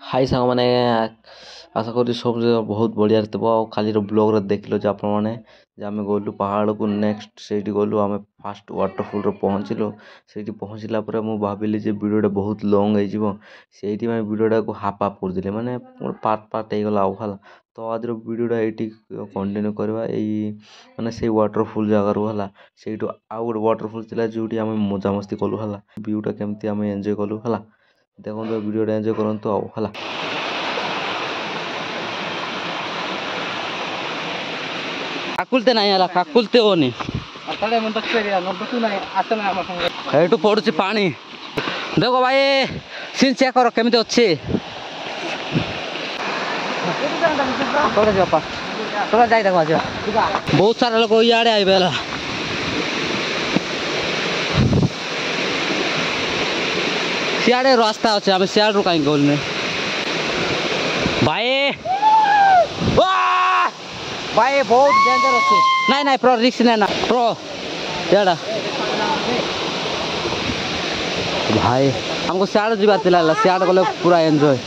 हाय सांग मैंने आशा करी सब बहुत बढ़िया थे खाली ब्लॉग देख लो आपण मैंने आम गलु पहाड़ को नेक्स्ट से गलु आम फास्ट वाटरफल पहुँचलु से पहुँचला मुझे भाविली भिडटा बहुत लंग होती भिडटा को हाफ हाफ कर माने पार्ट पार्ट होगा है तो आज भिडटा ये कंटिन्यू करवा माने से वाटरफल जगार है से आउ गोटे वाटरफल थी जो आम मजामस्ती कलु है व्यूटा केमती आम एंजॉय कलु है देखो भिडटा एंजॉय करंतु आउ है काकुलते नहीं आला काकुलते होनी एटू पड़ुची पानी देखो भाई सीन चेक करो केमिति अच्छी जाई देखो आज बहुत सारा लोग इे आइबे सियाड़े रास्ता अच्छे आम सियाड़ू कहीं गलु भाई भाई बहुत डेंजर अच्छे नहीं नहीं प्रो रिक्स नहीं ना प्रो याडा भाई हमको सियाड़ जीवार थिला सियाड़ गले पूरा एंजॉय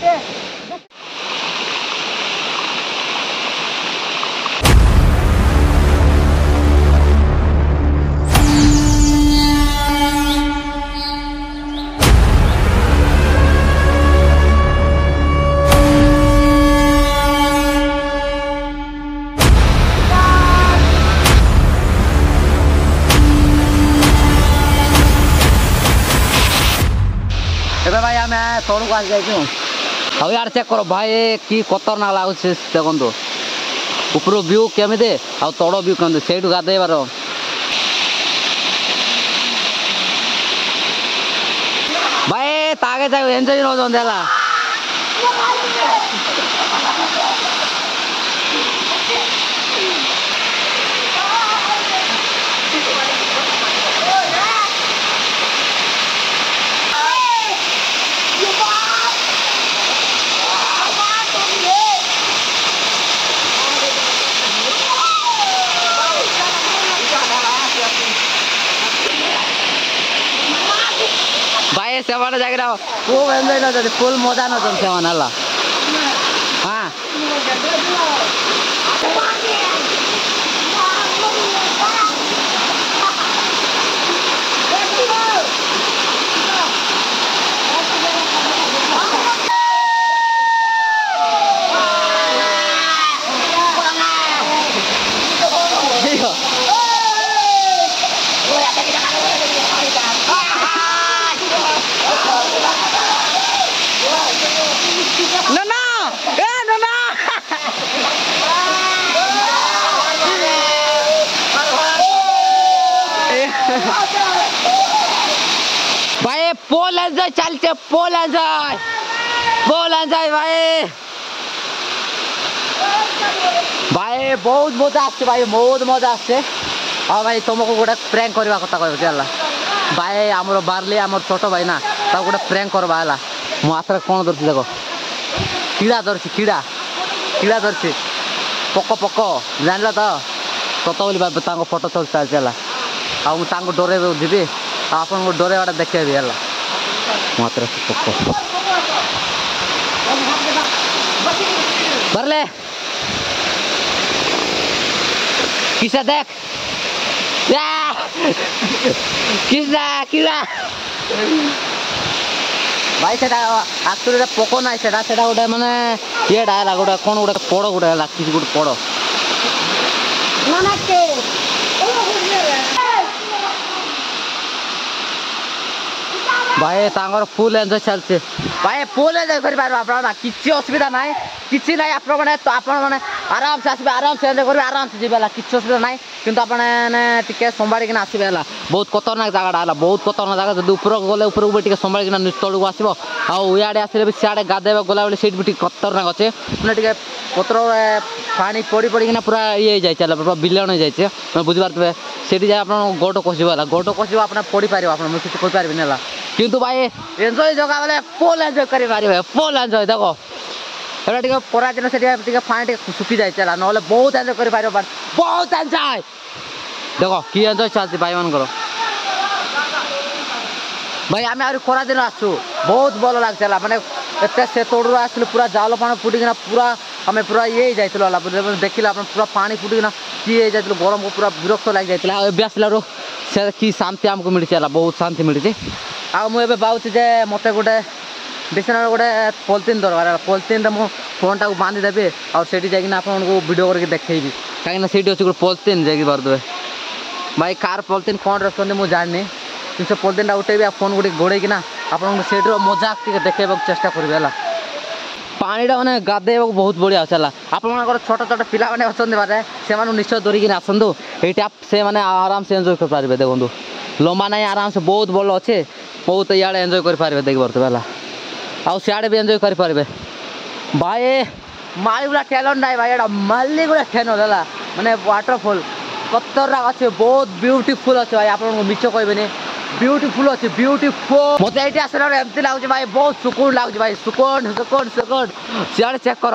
भाई आम तौर को आसी यार चेक करो भाई कि खतरनाक लगुच देखो ऊपर व्यू केमी आ तड़ व्यू केमी से गाधेबार भाई तागे जाए एंजॉय नौकरी से जगह खूब एंजॉय न फुल मजा न से हाँ भाई पोल एंजॉय चलते पोल एंजॉय भाई भाई बहुत मजा आसे भाई बहुत मजा आसे हाँ भाई तुमको गोटे प्रैंक करवा कथा कह भाई आमर बार्ली आमर छोट भाई ना गोटे प्रैंक करवा है मो हाथ में कौन धरती देख कीड़ा धरसी कीड़ा कीड़ा धरसी पक पक जान तो सत बोली फोटो सब चलती आ मुझे डरे जी आपन को डरेवाटा देखे है मात्र पक बरले किसा देख किसा किसा भाई से एक्चुअली पक ना से गोटे माने ये गोटे कौन गोटे पड़ गोटे किसी गोटे पड़ भाई तांगर फुल एंजॉय चलते भाई फुल एंजॉय कर पार किसी असुविधा ना किसी ना आपने आराम से आसबे आराम से एंजॉय करेंगे आराम से जीवे किसी असुविधा ना किंतु आपने संभाड़ी आसबे बहुत खतरनाक जगह बहुत खतरनाक जगह जब ऊपर गले ऊपर भी संभाड़ी तौक आसो आड़े आसे भी सियाड़े गाधेबा गला बेले से खतरनाक अच्छे मैंने पत्र पानी पड़ी पड़ना पूरा ये जाए पूरा बिलण हो जाए बुझीपारे से जाए आप गोट कषिबा गोट कषिब आप पड़ी पार आप किसी कही पारे किंतु भाई एंजॉय जगह बोले फुल एंजॉय कर फुल एंजॉय देखो एटा परा दिन से पानी सुखी जाए ना बहुत एंजॉय कर बहुत एंजॉय देखो कि एंजॉय चलती भाई मान भाई आम आ खरा दिन आसु बहुत भल लगे मैंने एत से तोड़ू आसलु पूरा जाल पानी फुटिकिना पूरा आम पूरा ये जाइल देखिले आप पूरा पानी फुटिकिना किए जाइल गरम को पूरा विरक्त लग जाता है आसलू से कि शांति आमको मिली बहुत शांति मिली आबे पाऊँ जे मत गोटे डिसेंबर गोटे पॉलिथिन दरकार पॉलिथिन मो फोन टाक बांधिदेवी और से जाकि आपको वीडियो करके देखी कहीं से अच्छे गोटे पॉलिथिन जाकि भरदे भाई कार पॉलिथिन कौन रखते मुझे जानी कि से पॉलिथिन उठेबी फोन गोटे गोड़ेकिना आपको से मजाक टे देखा चेष्टा करेंगे है पानीटा मैंने गाधे बहुत बढ़िया चला आप छोट छोट पिला मैंने अच्छा बारे से निश्चय धरिकी आसतु ये से मैंने आराम से एंजॉय कर पारे देखो लंबा ना आराम से बहुत बल अच्छे बहुत इे एंजॉय कर पारे देख पारे है आउ सियाड़े भी एंजॉय कर पारे भाई मालीगुड़ा टैलेंट ना भाई एटा मालीगुड़ा ठेनल है माने वाटरफॉल खतरनाक अच्छे बहुत ब्यूटीफुल अच्छे भाई आप मिछ कहबे ब्यूटीफुल अच्छे ब्यूटीफुल मत ये आसला एमती लगुच भाई बहुत सुकून लगुच भाई सुकून सुकून सुकून सियाड़े चेक कर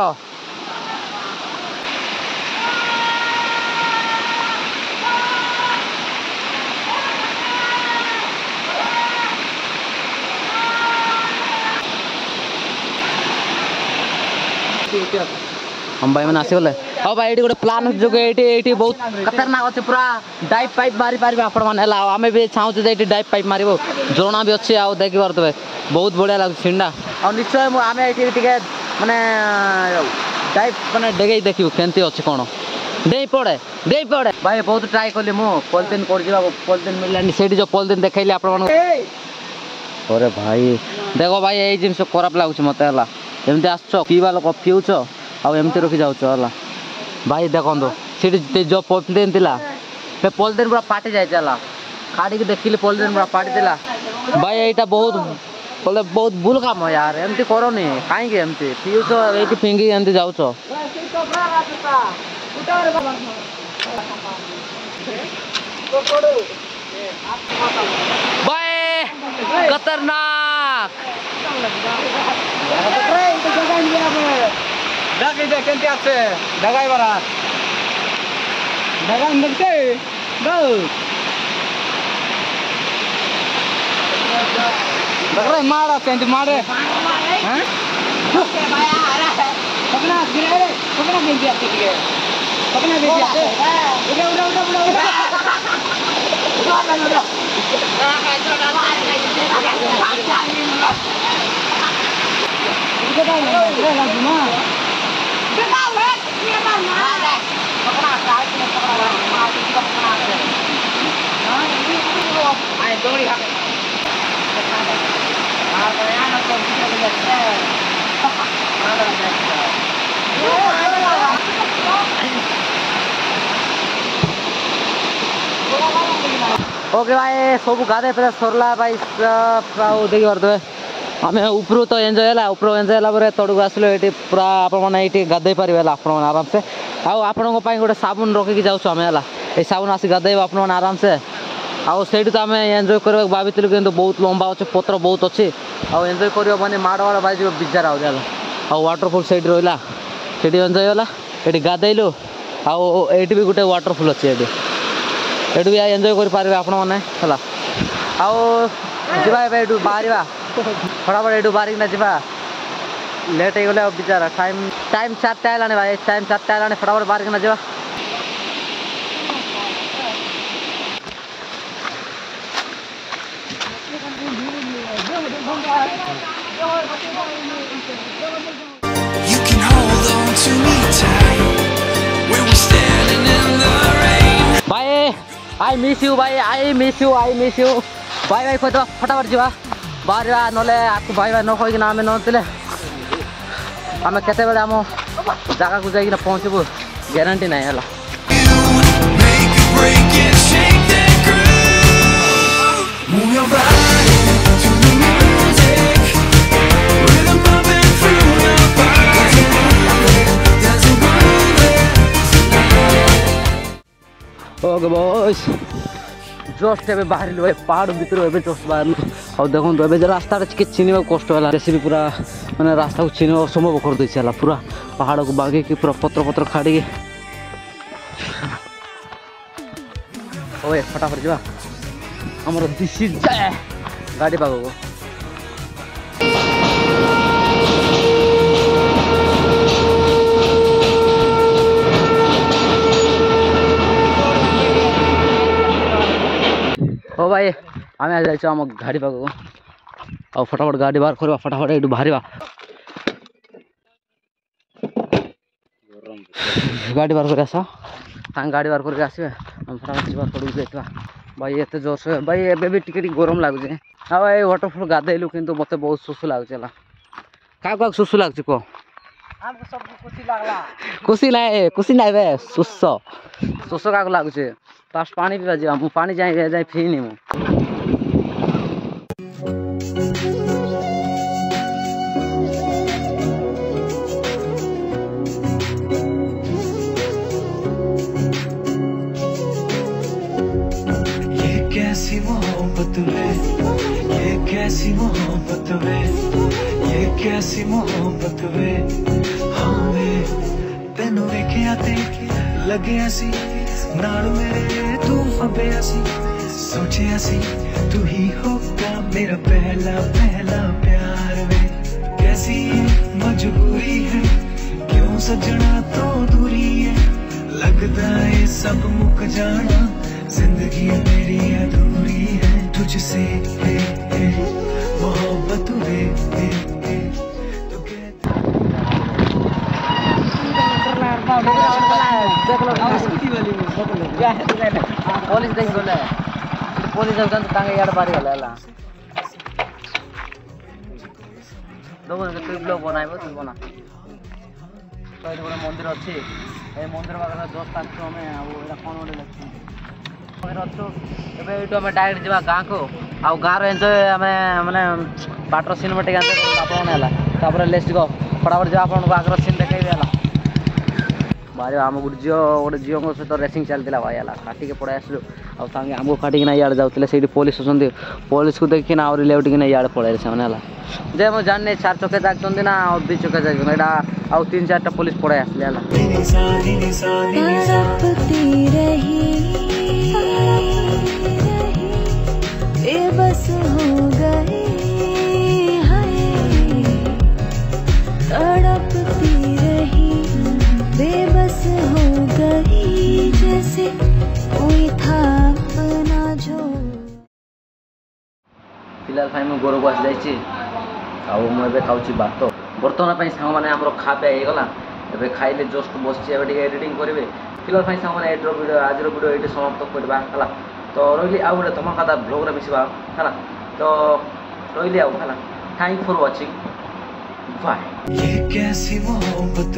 हम भाई मैंने आसगले हाँ भाई ये गोटे प्लान जो ये बहुत खतरनाक अच्छे पूरा डाइव पाइप मारी पारे आपण मैंने आम भी चाहूँ ये डाइव पाइप मार झरणा भी अच्छे आउ देखी पारे बहुत बढ़िया लगे सीनटा आ निश्चय आम ये माने डाइव मैंने डेगे देखू केमती अच्छे कौन दे पड़े भाई बहुत ट्राए कली मु पॉलिथिन पॉलिथिन मिललानी से जो पॉलिथिन देखली आप अरे भाई देखो भाई ये जिन खराब लगुच मत है एमती आस पीवा लोक पीऊच आमती रखी जाऊच है भाई देखो सी जो पॉलिथिन थी से पॉलिथिन पूरा फाटी जाए काढ़ी देखिली पॉलिथिन पूरा फाटी थी भाई यहाँ बहुत बोले बहुत भूल काम है यार एमती करनी कहीं एमती पीऊच ये फिंगी एमती जाऊच भाई खतरनाक ओके भाई सब गाधे पे सरला भाई देखी पारे आम ऊपर तो एंजॉय है ऊपर एंजॉय है तड़क आसलो ये पूरा आपने गाधे पारे आराम से आपण गोटे साबुन रखिकी जाऊँ आम है साबुन आसी गाधे आप आराम से आउ से तो आम एंजॉय कर भाई कि बहुत लंबा अच्छे पत्र बहुत अच्छे आउ एंजॉय कर माड़ वाड़ बाज बिजार आउ वाटरफॉल से रहा से एंजॉय है ये गाधेलु आउ ये भी गोटे वाटरफॉल अच्छे ये भी एंजॉय कर पारे आपण मैंने है आउ जा बाहर फटाफट ये बाहर ना जा लेट हो गले बिचारा टाइम 4टा है भाई टाइम 4टा है फटाफट बाहर ना जा You can hold on to me tight when we're standing in the rain. भाई आई मिस यू भाई कह फटाफट जा बाहर ना आपको भाई न कहीकि आम नौले आम के आम जगह को जाकि पहुँचबू ग्यारंटी ना है Make a break and shake that groove. Move your body to the music. Rhythm pumping through your body. Does it move it? Okay boys just a बाहर भाई पहाड़ भर ए जस्ट बाहर और देखो ए रास्ता चिन्ह कष्ट है जेसीबी पूरा मैंने रास्ता को चिन्ह असंभव कर देसी है पूरा पहाड़ को बागेकी पूरा पत्र पत्र खाड़ी ओए फटाफट जा आमर दिशी जाए गाड़ी पाग हो भाई आम आज जाइए आम गाड़ी पाक आ फटाफट गाड़ी बाहर करवा फटाफट ये बाहर गाड़ी बाहर कर आसा गाड़ी बाहर करके आसवे फटाफट जा पड़ू जाइए भाई एत जोर से भाई एबे भी टिके गरम लगुचे हाँ भाई वाटरफल गाधेलु किंतु मत बहुत सुसु लगुचे क्या सुसु लगुच कह खुशी ना बे सुस क्या लगुचे फास्ट पानी पीवा जा पानी जाए फ्री नहीं मु कैसी मोहब्बत है ये कैसी मोहब्बत है ये कैसी मोहब्बत है हाँ वे तेनू वेखे आते लगे ऐसी नाल मेरे तू फबे ऐसी सोचे ऐसी तू ही होगा मेरा पहला पहला प्यार वे कैसी मजबूरी है क्यों सजना तो दूरी है लगता है सब मुक जाना जिंदगी मेरी अधूरी है तुझसे मोहब्बत है पुलिस देख गले पुलिस यार बारी गला तु ब्लॉग बनाइब तु बना तो ये गोटे मंदिर अच्छी ये मंदिर पाखे जस्ट आसू आम कौन गोटे लेखु अच्छु एवं ये डायरेक्ट जा गाँ को आउ गाँव एंजय आम मैंने बाटर सिनेमाटिक आपने लेट्स गो फटाफट जा आगर सीन देखी भाई आम गोटे झील सहित रेसिंग चलती भाई है काटिके पड़े आसलु आमको काटिकी इे जाते से पुलिस अच्छे पुलिस को देखिना आउरी लेउटिकी इे पड़े से जे मुझे जानी 4 चके जाती ना 2 चके जाए आउ 3-4टा पुलिस पड़े आसले बेबस हो गए तड़पती रही बेबस हो गई जैसे कोई था अपना जो फिलहाल भाई मुझे गोरु को आसी जाइए मुझे खाऊँ भात बर्तमान सांग मैंने खा पिया होगला एवं खाइले जस्ट बस एडिटिंग करेंगे फिलहाल भाई सांग मैंने आज वीडियो ये समाप्त करवा है तो रही आउ गोटे धमाकादार ब्लॉग मिसवा है तो रही है थैंक फॉर वाचिंग बाय। ये कैसी मोहब्बत